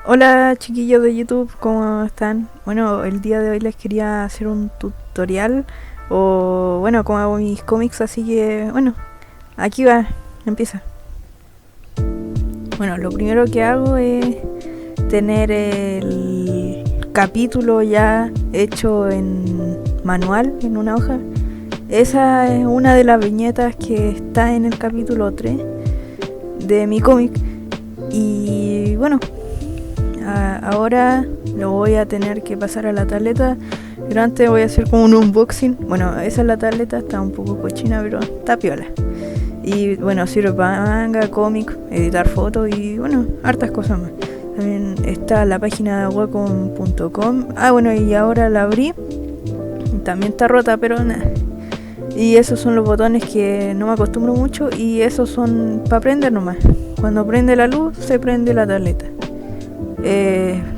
Hola chiquillos de YouTube, ¿cómo están? Bueno, el día de hoy les quería hacer un tutorial o bueno, como hago mis cómics, así que bueno, aquí va, empieza. Bueno, lo primero que hago es tener el capítulo ya hecho en manual, en una hoja. Esa es una de las viñetas que está en el capítulo 3 de mi cómic. Y bueno, ahora lo voy a tener que pasar a la tableta, pero antes voy a hacer como un unboxing. Bueno, esa es la tableta, está un poco cochina, pero está piola. Y bueno, sirve para manga, cómic, editar fotos y bueno, hartas cosas más. También está la página wacom.com. Ah, bueno, y ahora la abrí. También está rota, pero nada. Y esos son los botones que no me acostumbro mucho y esos son para prender nomás. Cuando prende la luz, se prende la tableta.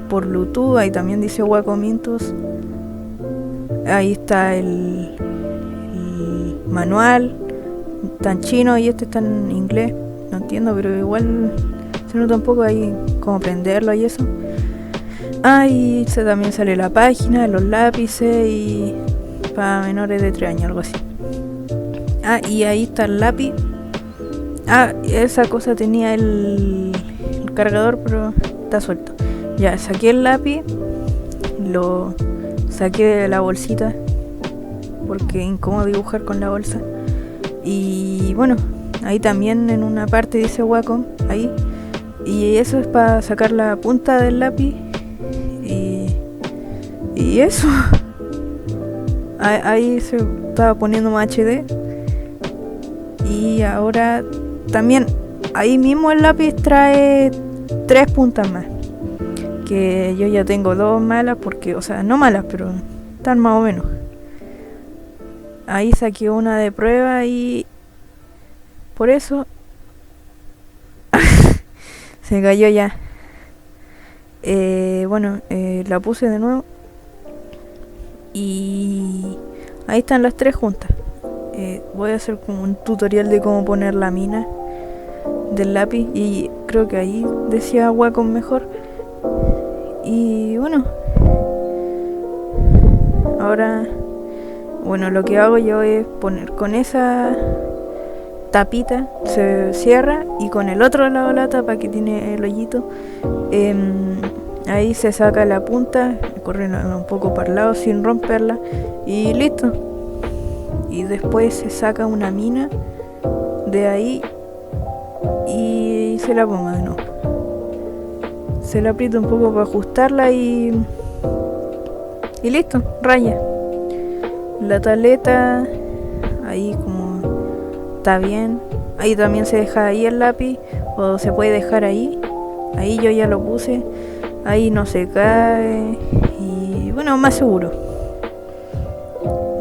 Por Bluetooth, ahí también dice Wacom Intus. Ahí está el manual, está en chino y este está en inglés. No entiendo, pero igual se nota un poco ahí cómo prenderlo y eso. Y también sale la página, los lápices y para menores de 3 años, algo así. Y ahí está el lápiz. Esa cosa tenía el cargador, pero está suelto. Ya, saqué el lápiz, lo saqué de la bolsita, porque es incómodo dibujar con la bolsa. Y bueno, ahí también en una parte dice Wacom, ahí. Y eso es para sacar la punta del lápiz. Y eso. Ahí se estaba poniendo más HD. Y ahora también, ahí mismo el lápiz trae 3 puntas más. Que yo ya tengo 2 malas porque, o sea, no malas, pero están más o menos. Ahí saqué una de prueba y por eso se cayó ya. Bueno, la puse de nuevo y ahí están las 3 juntas. Voy a hacer como un tutorial de cómo poner la mina del lápiz y creo que ahí decía Wacom mejor. Y bueno, ahora, bueno, lo que hago yo es poner con esa tapita, se cierra y con el otro lado de la tapa que tiene el hoyito, ahí se saca la punta, corriendo un poco para el lado sin romperla y listo. Y después se saca una mina de ahí y se la pongo de nuevo. Se la aprieta un poco para ajustarla y listo, raya. La tableta ahí como está bien. Ahí también se deja ahí el lápiz o se puede dejar ahí. Ahí yo ya lo puse. Ahí no se cae y bueno, más seguro.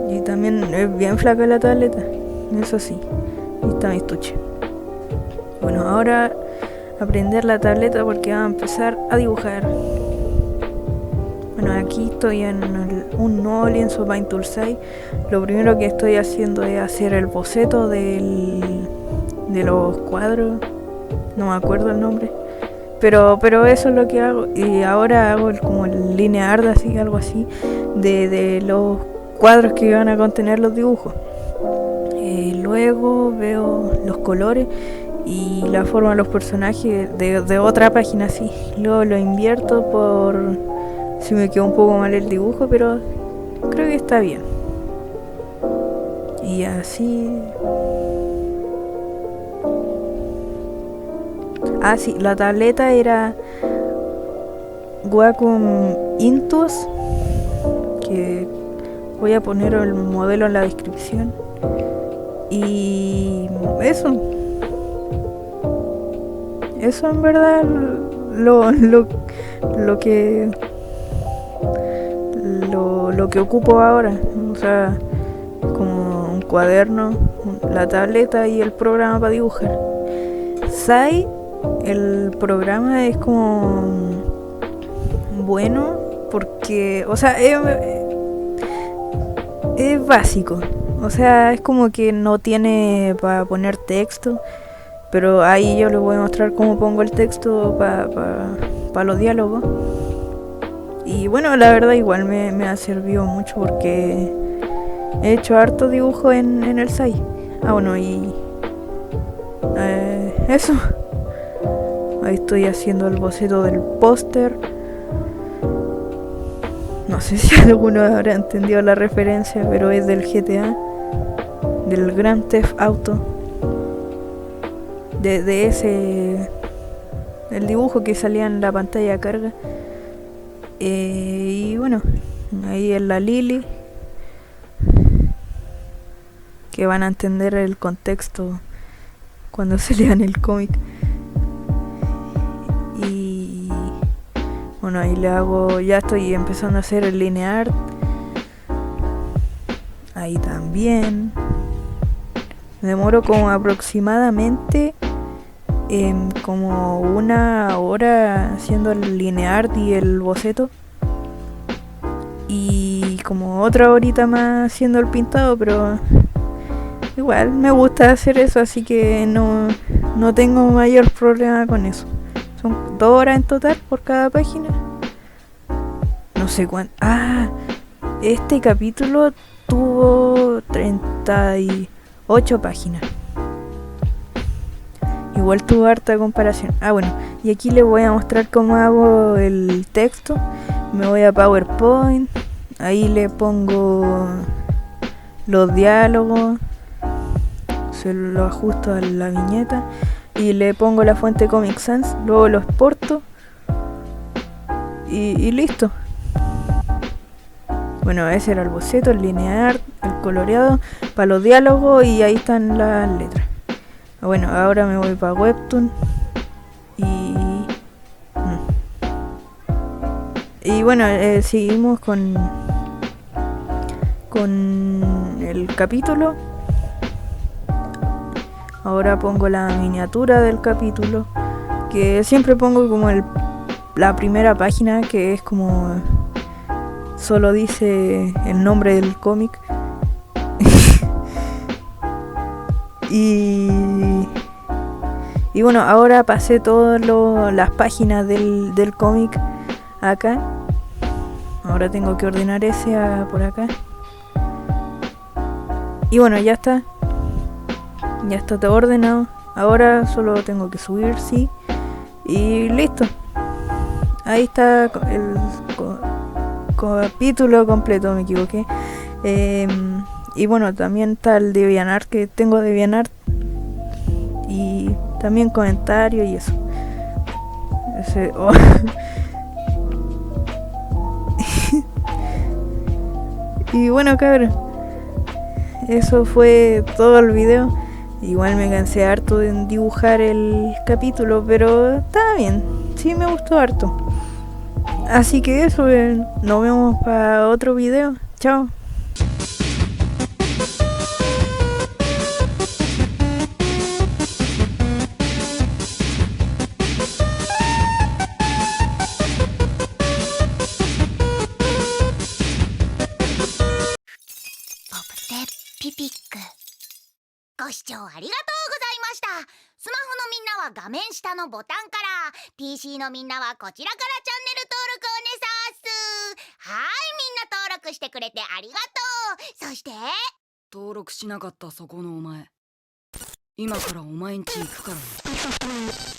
Y también es bien flaca la tableta, eso sí. Ahí está mi estuche. Bueno, ahora a prender la tableta porque va a empezar a dibujar. Bueno, aquí estoy en un nuevo lienzo Paint Tool 6. Lo primero que estoy haciendo es hacer el boceto de los cuadros. No me acuerdo el nombre. Pero eso es lo que hago. Y ahora hago como el linear, así, algo así, de los cuadros que van a contener los dibujos. Luego veo los colores y la forma de los personajes de otra página, así. Luego lo invierto por si me quedó un poco mal el dibujo, pero creo que está bien. Y así. Sí, la tableta era Wacom Intuos, que voy a poner el modelo en la descripción. Y eso en verdad lo que lo que ocupo ahora, o sea, como un cuaderno, la tableta y el programa para dibujar. Sai, el programa es como bueno porque, o sea, es básico. O sea, es como que no tiene para poner texto, pero ahí yo les voy a mostrar cómo pongo el texto para para los diálogos. Y bueno, la verdad igual me ha servido mucho porque he hecho harto dibujo en el SAI. Ah, bueno, y eso. Ahí estoy haciendo el boceto del póster. No sé si alguno habrá entendido la referencia, pero es del GTA, del Grand Theft Auto. De ese... el dibujo que salía en la pantalla de carga. Y bueno, ahí es la Lily, que van a entender el contexto cuando se lean el cómic. Y bueno, ahí le hago, ya estoy empezando a hacer el linear. Ahí también me demoro como aproximadamente como 1 hora haciendo el linear y el boceto, y como otra horita más haciendo el pintado, pero igual me gusta hacer eso, así que no tengo mayor problema con eso. Son 2 horas en total por cada página. No sé cuánto. Ah, este capítulo tuvo 38 páginas. Igual tuvo harta comparación. Ah, bueno, y aquí les voy a mostrar cómo hago el texto. Me voy a PowerPoint. Ahí le pongo los diálogos. Se lo ajusto a la viñeta. Y le pongo la fuente Comic Sans. Luego lo exporto. Y listo. Bueno, ese era el boceto, el linear, el coloreado, para los diálogos, y ahí están las letras. Bueno, ahora me voy para Webtoon y bueno, seguimos con el capítulo. Ahora pongo la miniatura del capítulo, que siempre pongo como la primera página, que es como solo dice el nombre del cómic. Y bueno, ahora pasé todas las páginas del cómic acá. Ahora tengo que ordenar ese por acá. Y bueno, ya está. Ya está todo ordenado. Ahora solo tengo que subir, sí. Y listo. Ahí está el capítulo completo, me equivoqué. Y bueno, también está el DeviantArt, que tengo DeviantArt. Y también comentarios y eso. Y bueno, cabrón, eso fue todo el video. Igual me cansé harto en dibujar el capítulo, pero está bien, sí me gustó harto. Así que eso, nos vemos para otro video. Chao.ピピック。ご視聴ありがとうございました。スマホのみんなは画面下のボタンから、 PC のみんなはこちらからチャンネル登録をねさーす。はーい、みんな登録してくれてありがとう。そして登録しなかったそこのお前、今からお前んち行くからね。